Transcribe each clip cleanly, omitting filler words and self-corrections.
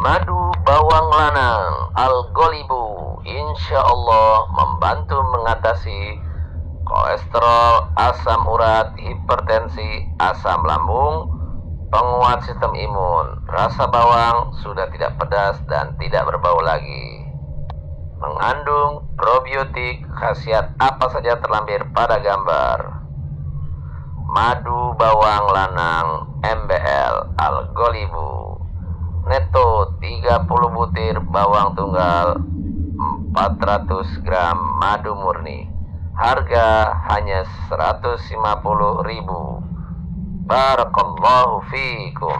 Madu bawang lanang Al-Ghalibu insya Allah membantu mengatasi kolesterol, asam urat, hipertensi, asam lambung, penguat sistem imun. Rasa bawang sudah tidak pedas dan tidak berbau lagi. Mengandung probiotik, khasiat apa saja terlampir pada gambar. Madu bawang lanang MBL Al-Ghalibu Neto 30 butir bawang tunggal, 400 gram madu murni. Harga hanya 150.000. Barakallahu fiikum.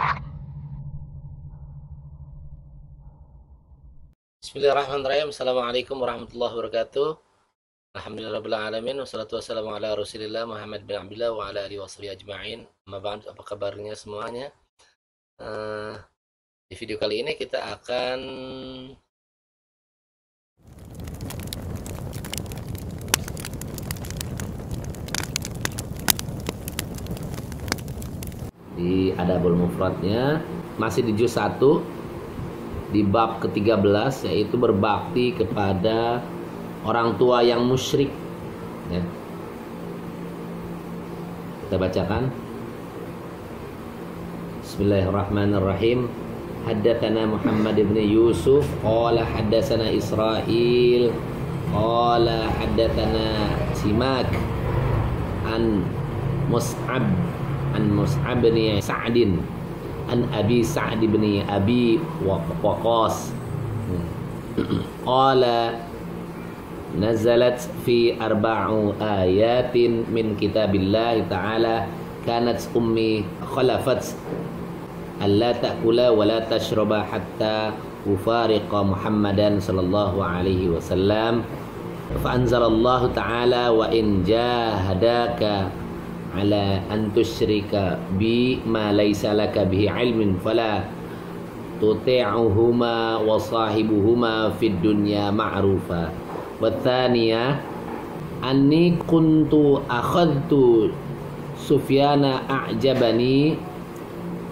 Bismillahirrahmanirrahim. Assalamualaikum warahmatullahi wabarakatuh. Alhamdulillahirabbil alamin, wassalatu wassalamu ala Rasulillah Muhammad bin Abdullah wa ala alihi washabihi ajma'in. Amma ba'd, apa kabarnya semuanya? Di video kali ini kita akan di Adabul Mufradnya, masih di juz 1 di bab ke-13, yaitu berbakti kepada orang tua yang musyrik ya. Kita bacakan. Bismillahirrahmanirrahim. Haddatsana Muhammad ibn Yusuf qala haddatsana Israil qala haddatsana Simak an Mus'ab bin Sa'din an Abi Sa'd bin Abi Waqqas qala nazalat fi arba'u ayatin min kitabillahi ta'ala kanat ummi khalafat alla ta'kula wa la tashraba hatta ufariqa Muhammadan sallallahu alaihi wasallam fa anzalallahu ta'ala wa in jahadaka ala an tusyrika bi ma laysa laka bihi ilmin fala tuti'uhuma wa sahibuhuma fid dunya ma'rufa wa thaniyah anni kuntu akhadtu Sufyana a'jabani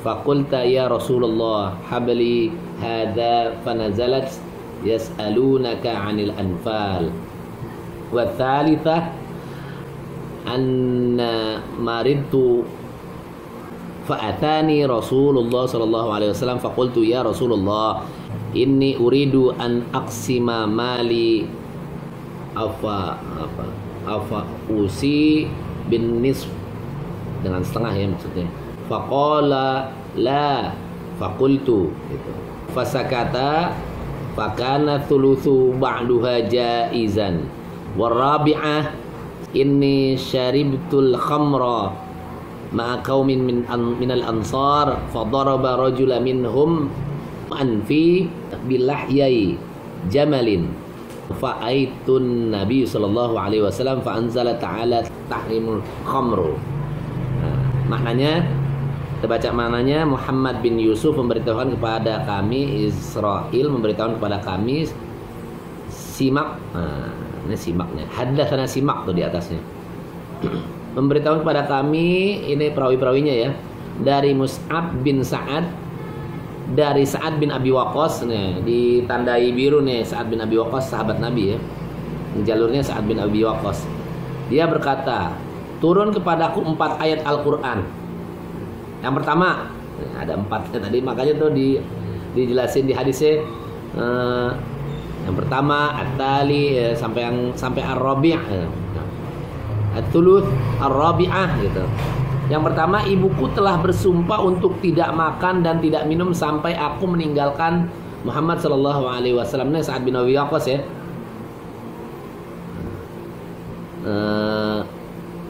faqulta ya Rasulullah habli hadha fanazalat yas'alunaka 'anil anfal wa thalithah anna maridtu fa'atani Rasulullah sallallahu alaihi wasallam faqultu ya Rasulullah inni uridu an aqsima mali afa usi bin nisf, dengan setengah ya maksudnya. Faqala la faqultu gitu. Fasakata fakana thuluthu ba'duha jaizan warabi'ah inni syaribtul khamra ma'a qaumin minal ansar fadaraba rajula minhum anfi bilahyai jamalin fa'aitun nabi sallallahu alaihi wasallam fa anzala ta'ala tahrimul khamru. Maknanya, kita baca maknanya. Muhammad bin Yusuf memberitahukan kepada kami, Israil memberitahukan kepada kami, Simak. Ini simaknya. Haddatsana Simak tuh di atasnya. Memberitahukan kepada kami, ini perawi-perawinya ya, dari Mus'ab bin Sa'ad, dari Sa'ad bin Abi Waqqas nih, ditandai biru nih, Sa'ad bin Abi Waqqas sahabat Nabi ya. Jalurnya Sa'ad bin Abi Waqqas. Dia berkata, turun kepadaku 4 ayat Al-Qur'an. Yang pertama, ada 4 tadi, makanya tuh dijelasin di hadisnya. Yang pertama at-tali sampai ar-rabi', at-thuluth ar-rabi'ah gitu. Yang pertama, ibuku telah bersumpah untuk tidak makan dan tidak minum sampai aku meninggalkan Muhammad sallallahu alaihi wasallam. Ini Sa'ad bin Abi Waqqas ya.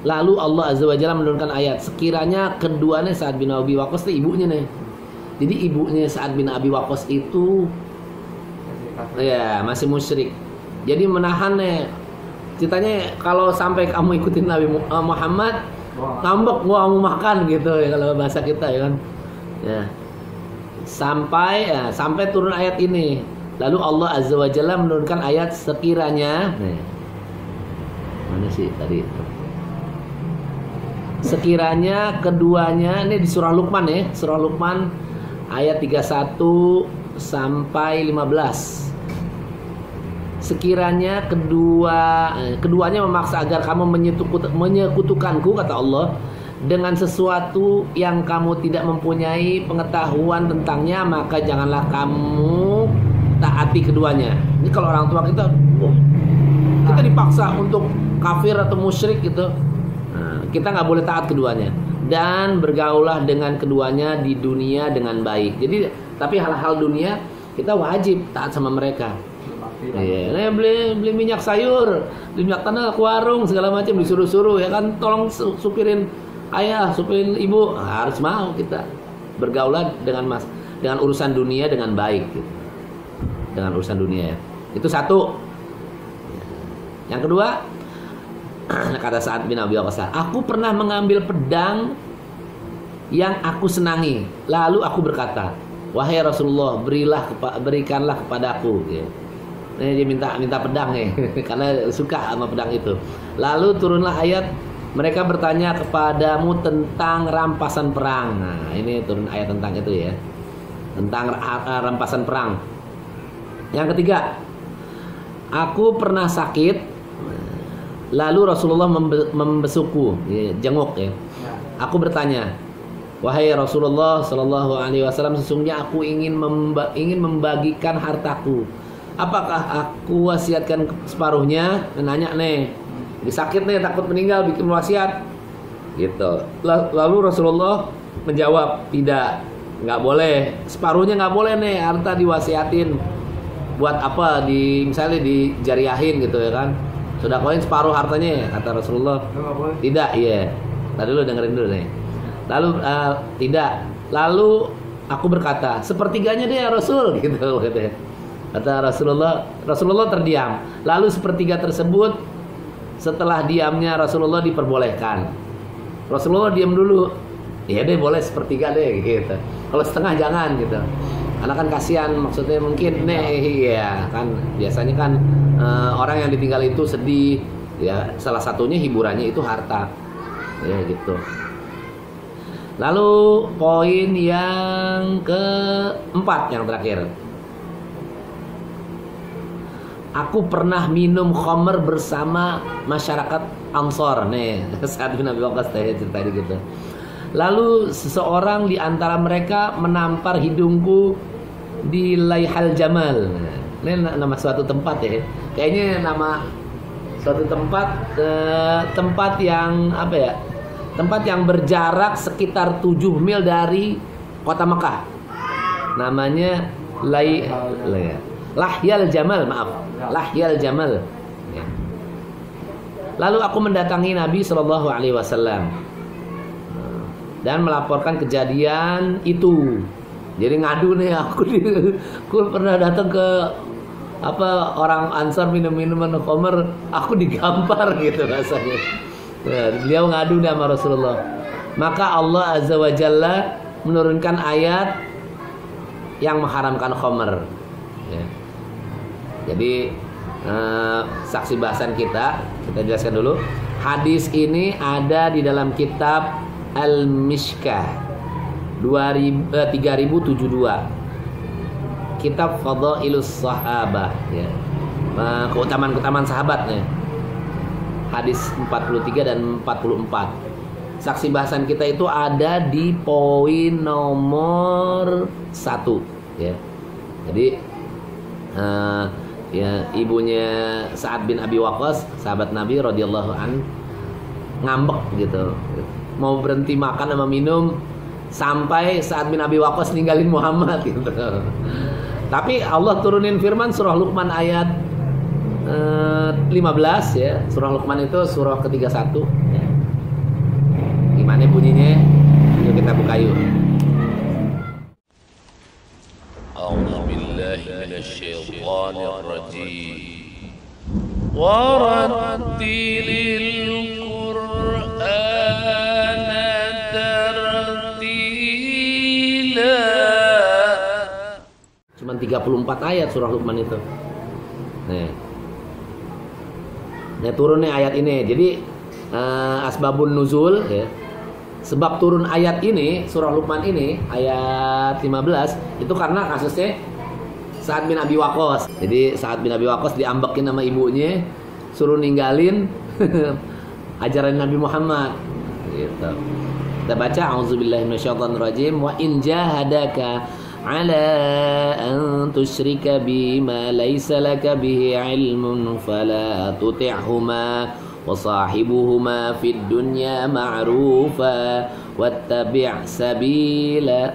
Lalu Allah Azza wa Jalla menurunkan ayat, sekiranya keduanya Sa'ad bin Abi Waqqas itu ibunya nih. Jadi ibunya Sa'ad bin Abi Waqqas itu ya masih musyrik. Jadi menahan nih. Ceritanya kalau sampai kamu ikutin Nabi Muhammad, ngambek gua mau makan gitu ya kalau bahasa kita ya kan. Ya. Sampai turun ayat ini. Lalu Allah Azza wa Jalla menurunkan ayat sekiranya. Nih. Mana sih tadi? Sekiranya keduanya, ini di surah Luqman ya, surah Luqman ayat 31 sampai 15. Sekiranya keduanya memaksa agar kamu menyekutukanku, kata Allah, dengan sesuatu yang kamu tidak mempunyai pengetahuan tentangnya, maka janganlah kamu taati keduanya. Ini kalau orang tua kita dipaksa untuk kafir atau musyrik gitu, kita nggak boleh taat keduanya. Dan bergaullah dengan keduanya di dunia dengan baik. Jadi, tapi hal-hal dunia kita wajib taat sama mereka. Iya, beli minyak sayur, beli minyak tanah ke warung segala macam disuruh-suruh ya kan, tolong supirin ayah, supirin ibu, harus mau kita bergaul dengan urusan dunia dengan baik gitu. Dengan urusan dunia ya. Itu satu. Yang kedua, kata Sa'ad bin Abi Waqqas, aku pernah mengambil pedang yang aku senangi, lalu aku berkata, wahai Rasulullah, berikanlah kepadaku gitu. Dia minta pedang nih karena suka sama pedang itu. Lalu turunlah ayat, mereka bertanya kepadamu tentang rampasan perang. Nah, ini turun ayat tentang itu ya, tentang rampasan perang. Yang ketiga, aku pernah sakit, lalu Rasulullah membesukku, jenguk ya. Aku bertanya, wahai Rasulullah Shallallahu Alaihi Wasallam, sesungguhnya aku ingin membagikan hartaku. Apakah aku wasiatkan separuhnya? Nanya nih, sakit nih, takut meninggal, bikin wasiat gitu. Lalu Rasulullah menjawab, tidak, nggak boleh, separuhnya nggak boleh nih, harta diwasiatin. Buat apa? Misalnya dijariahin gitu ya kan, sudah koin separuh hartanya ya, kata Rasulullah. Tidak, iya. Tadi lu dengerin dulu nih. Lalu tidak. Lalu aku berkata, sepertiganya deh ya Rasul gitu katanya. Kata Rasulullah terdiam. Lalu sepertiga tersebut, setelah diamnya Rasulullah diperbolehkan. Rasulullah diam dulu. Ya deh, boleh sepertiga deh gitu. Kalau setengah jangan gitu. Karena kan kasihan, maksudnya mungkin ya kan biasanya kan orang yang ditinggal itu sedih. Ya, salah satunya hiburannya itu harta. Ya gitu. Lalu poin yang keempat, yang terakhir. Aku pernah minum khamr bersama masyarakat Ansor. Nih, Sa'ad bin Abi Waqqas cerita gitu. Lalu seseorang di antara mereka menampar hidungku di Laihal Jamal. Ini nama suatu tempat ya. Kayaknya nama suatu tempat yang apa ya? Tempat yang berjarak sekitar 7 mil dari kota Mekah. Namanya Lahyal Jamal, maaf. Lahyal Jamal. Ya. Lalu aku mendatangi Nabi Shallallahu Alaihi Wasallam dan melaporkan kejadian itu. Jadi ngadu nih, aku pernah datang ke orang Ansar minum minuman khamr, aku digampar gitu rasanya. Nah, beliau ngadu nih sama Rasulullah. Maka Allah Azza wa Jalla menurunkan ayat yang mengharamkan khamr. Ya. Jadi saksi bahasan kita jelaskan dulu. Hadis ini ada di dalam kitab Al-Mishkah 3072, kitab Fadailus Sahabah ya. Keutamaan sahabatnya. Hadis 43 dan 44. Saksi bahasan kita itu ada di poin nomor 1 ya. Jadi ya, ibunya Sa'ad bin Abi Waqqas, sahabat Nabi radhiyallahu an, ngambek gitu, mau berhenti makan sama minum sampai Sa'ad bin Abi Waqqas ninggalin Muhammad gitu. Tapi Allah turunin firman surah Luqman ayat 15 ya. Surah Luqman itu surah ke-31 ya. Gimana bunyinya? Yuk kita buka yuk. الشيطان الرجيم ورتل القرآن ترتيلا. Cuman 34 ayat surah Luqman itu. Nah, turunnya ayat ini. Jadi asbabun nuzul ya. Sebab turun ayat ini, surah Luqman ini ayat 15 itu karena kasusnya Sa'ad bin Abi Waqqas. Jadi Sa'ad bin Abi Waqqas diambekin sama ibunya, suruh ninggalin ajaran Nabi Muhammad. Gitu. Kita baca auzubillahi minasyaitonirrajim wa in jahadaka ala an tusyrika bima laysa laka bihi ilmun fala tuti'huma wa sahibuhuma fid dunya ma'rufa wattabi' sabila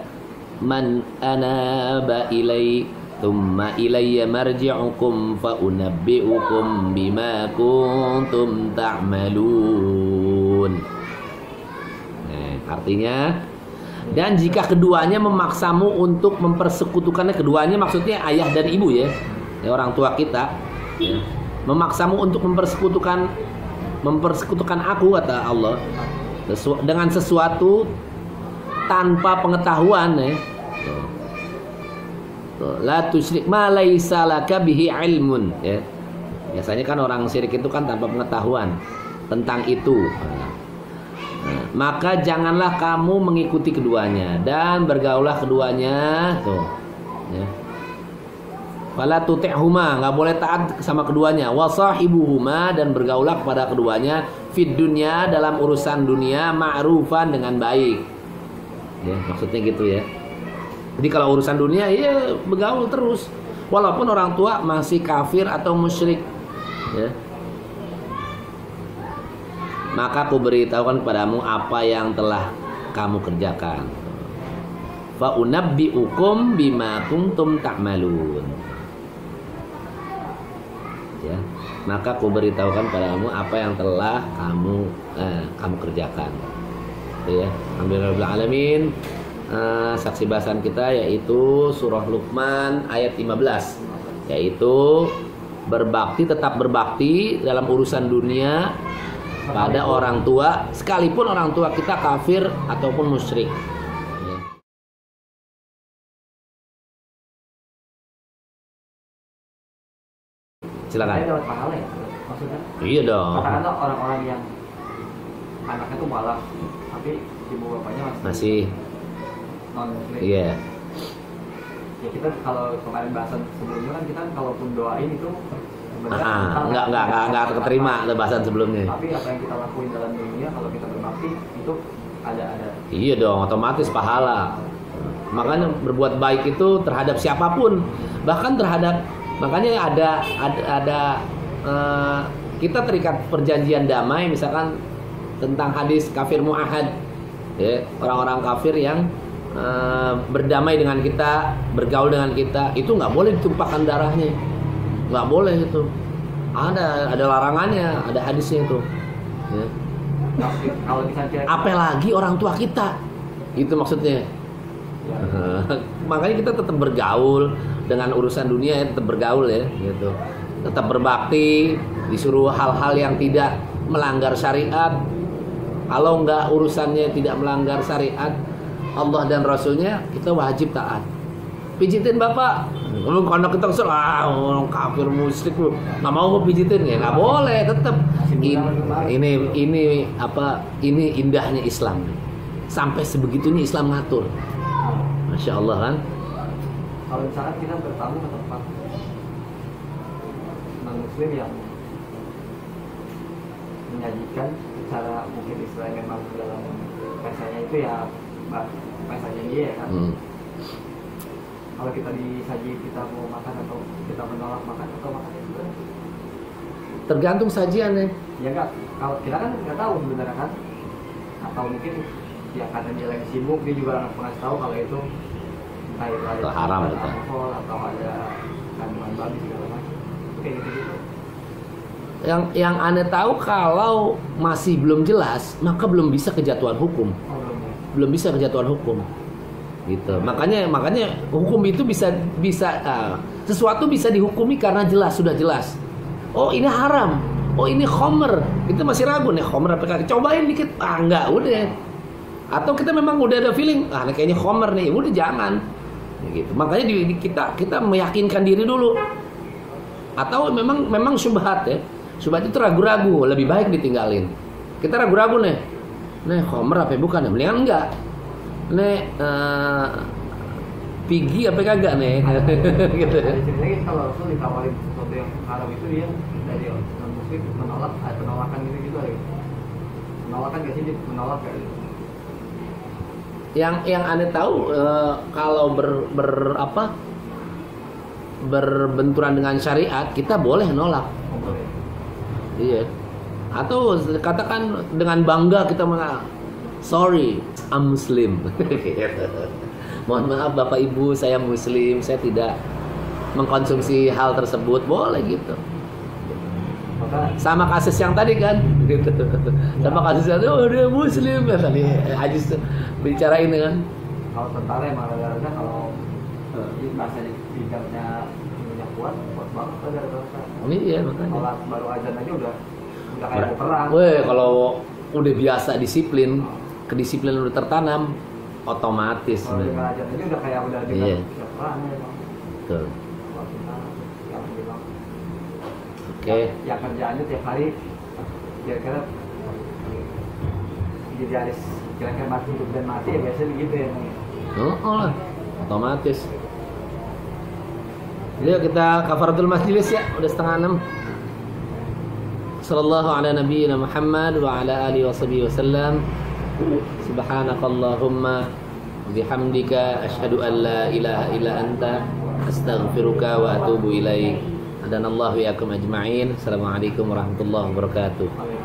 man anaba ilai thumma ilayya marji'ukum fa unabbi'ukum bima kuntum ta'malun. Artinya, dan jika keduanya memaksamu untuk mempersekutukannya, keduanya maksudnya ayah dan ibu ya, orang tua kita ya, memaksamu untuk mempersekutukan aku, kata Allah, dengan sesuatu tanpa pengetahuan ya. La tusyrik ma laisa laka bihi ilmun ya. Biasanya kan orang syirik itu kan tanpa pengetahuan tentang itu. Maka janganlah kamu mengikuti keduanya dan bergaulah keduanya tuh ya. Fala tuti'huma, enggak boleh taat sama keduanya. Wasahibuhuma, dan bergaulah kepada keduanya fid dunya, dalam urusan dunia, ma'rufan, dengan baik. Ya, maksudnya gitu ya. Jadi kalau urusan dunia ya bergaul terus walaupun orang tua masih kafir atau musyrik ya. Maka aku beritahukan kepadamu apa yang telah kamu kerjakan. Fa unabbi'ukum bima kuntum ta'malun. Ya, maka aku beritahukan kepadamu apa yang telah kamu kerjakan. Itu ya. Alhamdulillah alamin. Saksi bahasan kita yaitu surah Luqman ayat 15, yaitu berbakti, tetap berbakti dalam urusan dunia pada orang tua, sekalipun orang tua kita kafir ataupun musyrik. Silakan. Dapat pahala ya, maksudnya? Iya dong. Katakanlah orang-orang yang anaknya tuh malah, tapi ibu bapaknya masih non-muslim. Iya. Ya kita kalau kemarin bahasan sebelumnya kan kita kalaupun doain itu nggak keterima bahasan sebelumnya. Tapi apa yang kita lakuin dalam dunia kalau kita berbakti itu ada. Iya dong, otomatis pahala. Makanya berbuat baik itu terhadap siapapun, bahkan terhadap, makanya ada kita terikat perjanjian damai, misalkan tentang hadis kafir mu'ahad ya, orang-orang kafir yang berdamai dengan kita, bergaul dengan kita, itu nggak boleh ditumpahkan darahnya, nggak boleh itu. Ada larangannya, ada hadisnya itu. Ya. Kalau misalnya Apalagi orang tua kita, itu maksudnya. ya. Makanya kita tetap bergaul dengan urusan dunia, ya, tetap bergaul ya, gitu. Tetap berbakti, disuruh hal-hal yang tidak melanggar syariat. Kalau nggak urusannya tidak melanggar syariat Allah dan Rasulnya, kita wajib taat. Pijitin bapak, kalau anak kita kesel, orang kafir musyrik lu, nggak mau gue pijitin ya, nggak boleh, tetap. Ini indahnya Islam, sampai sebegitunya Islam ngatur, masya Allah kan. Kalau misalkan kita bertamu ke tempat non-muslim yang menyajikan secara mungkin istilahnya memang dalam bahasanya itu ya bahasanya dia ya kan. Kalau kita disaji, kita mau makan atau kita menolak makan atau makan itu kan tergantung sajiannya. ya enggak, kalau kita kan nggak tahu sebenarnya kan, atau mungkin ya karena dia lagi sibuk dia juga nggak pernah tahu kalau itu entah itu ada haram ada gitu, alkohol atau ada kandungan babi segala macam kayak gitu. Yang aneh tahu kalau masih belum jelas, maka belum bisa kejatuhan hukum. Belum bisa kejatuhan hukum. Gitu. Makanya hukum itu bisa sesuatu bisa dihukumi karena jelas, sudah jelas. Oh, ini haram. Oh, ini khomer. Kita masih ragu nih, khomer apa kagak. Cobain dikit. Enggak, udah. Atau kita memang udah ada feeling, ini kayaknya khomer nih. Udah jangan. Gitu. Makanya kita meyakinkan diri dulu. Atau memang syubhat ya. Syubhat itu ragu-ragu, lebih baik ditinggalin. Kita ragu-ragu nih. Nih khomer apa bukan ya? Mendingan enggak. Nih Pigi apa kagak nih? Gitu. Jadi ceritanya kalau Rasul ditawarin sesuatu yang haram itu dia dari non muslim menolak, penolakan gitu ya. Penolakan gak sih, menolak gak gitu? Yang aneh tahu kalau berbenturan dengan syariat kita boleh nolak. Oh, boleh. Iya. Atau katakan dengan bangga kita sorry, I'm Muslim. Mohon maaf Bapak Ibu, saya Muslim, saya tidak mengkonsumsi hal tersebut, boleh gitu. Maka Sama kasus yang tadi kan, gitu. Sama kasus yang oh dia Muslim ya tadi Ajis tuh bicara ini kan. kalau tentara emang rada-rada kalau bahasanya bidangnya minyak kuat banget kan rada-rada. Iya makanya. Kalau baru azan aja udah kayak mau perang. Weh, kalau udah biasa disiplin, kedisiplinan udah tertanam, otomatis. Kalau dengan azan aja udah kayak udah Iya. siap perang ya bang. Betul. Kalau kita yang bilang Oke. yang kerjaannya tiap hari kira-kira jadi harus kira-kira mati hidup dan mati ya biasanya gitu ya bang. Oh lah, otomatis. Yuk kita kafaratul majlis ya, udah 5:30. Sallallahu ala nabiyyina Muhammad wa ala alihi washabihi wasallam. Subhanakallahumma bihamdika asyhadu an la ilaha illa anta astaghfiruka wa atubu ilaik. Adanallahu wa yakum ajma'in. Assalamualaikum warahmatullahi wabarakatuh.